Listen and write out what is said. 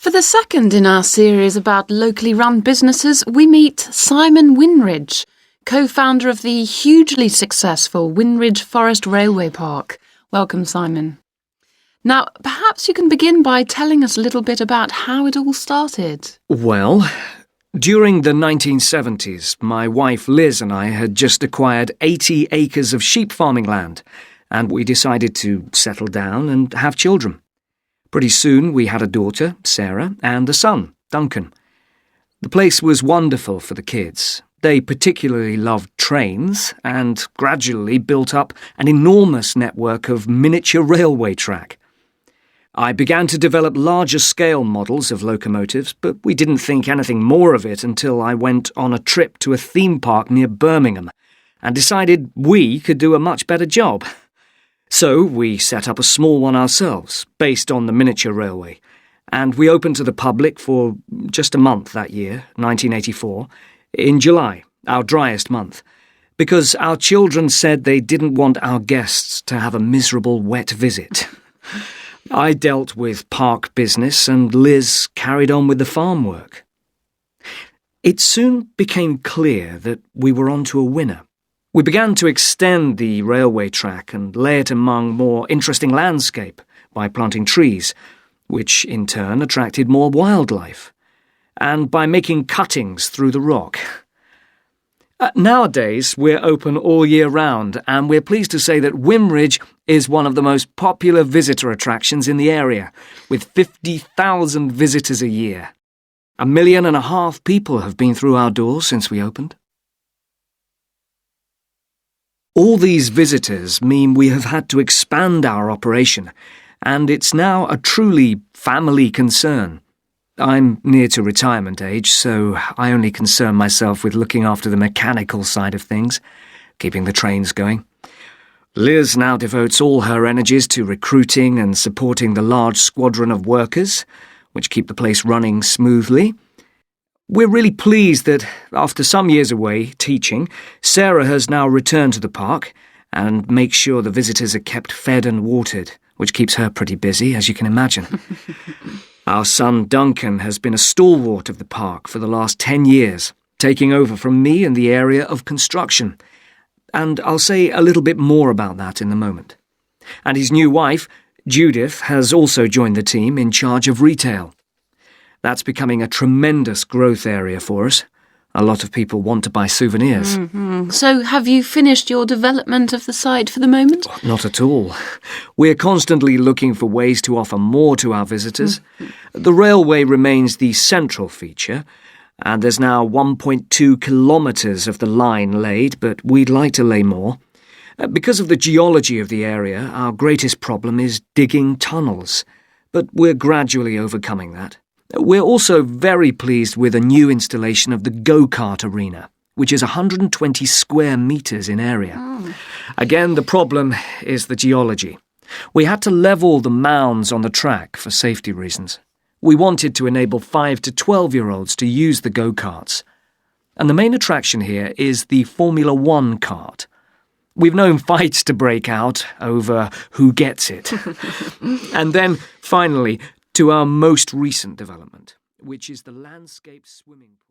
For the second in our series about locally run businesses, we meet Simon Winridge, co-founder of the hugely successful Winridge Forest Railway Park. Welcome, Simon. Now, perhaps you can begin by telling us a little bit about how it all started. Well, during the 1970s, my wife Liz and I had just acquired 80 acres of sheep farming land, and we decided to settle down and have children. Pretty soon we had a daughter, Sarah, and a son, Duncan. The place was wonderful for the kids. They particularly loved trains and gradually built up an enormous network of miniature railway track. I began to develop larger-scale models of locomotives, but we didn't think anything more of it until I went on a trip to a theme park near Birmingham and decided we could do a much better job. So we set up a small one ourselves, based on the miniature railway, and we opened to the public for just a month that year, 1984, in July, our driest month, because our children said they didn't want our guests to have a miserable wet visit. I dealt with park business and Liz carried on with the farm work. It soon became clear that we were onto a winner. We began to extend the railway track and lay it among more interesting landscape by planting trees, which in turn attracted more wildlife, and by making cuttings through the rock. Nowadays, we're open all year round, and we're pleased to say that Winridge is one of the most popular visitor attractions in the area, with 50,000 visitors a year. 1.5 million people have been through our doors since we opened. All these visitors mean we have had to expand our operation, and it's now a truly family concern. I'm near to retirement age, so I only concern myself with looking after the mechanical side of things, keeping the trains going. Liz now devotes all her energies to recruiting and supporting the large squadron of workers, which keep the place running smoothly. We're really pleased that, after some years away teaching, Sarah has now returned to the park and makes sure the visitors are kept fed and watered, which keeps her pretty busy, as you can imagine. Our son Duncan has been a stalwart of the park for the last 10 years, taking over from me in the area of construction. And I'll say a little bit more about that in a moment. And his new wife, Judith, has also joined the team in charge of retail. That's becoming a tremendous growth area for us. A lot of people want to buy souvenirs. Mm-hmm. So have you finished your development of the site for the moment? Not at all. We're constantly looking for ways to offer more to our visitors. The railway remains the central feature, and there's now 1.2 kilometres of the line laid, but we'd like to lay more. Because of the geology of the area, our greatest problem is digging tunnels, but we're gradually overcoming that. We're also very pleased with a new installation of the go-kart arena, which is 120 square metres in area. Again, the problem is the geology. We had to level the mounds on the track for safety reasons. We wanted to enable 5 to 12-year-olds to use the go-karts. And the main attraction here is the Formula One kart. We've known fights to break out over who gets it. And then, finally, to our most recent development, which is the landscape swimming pool.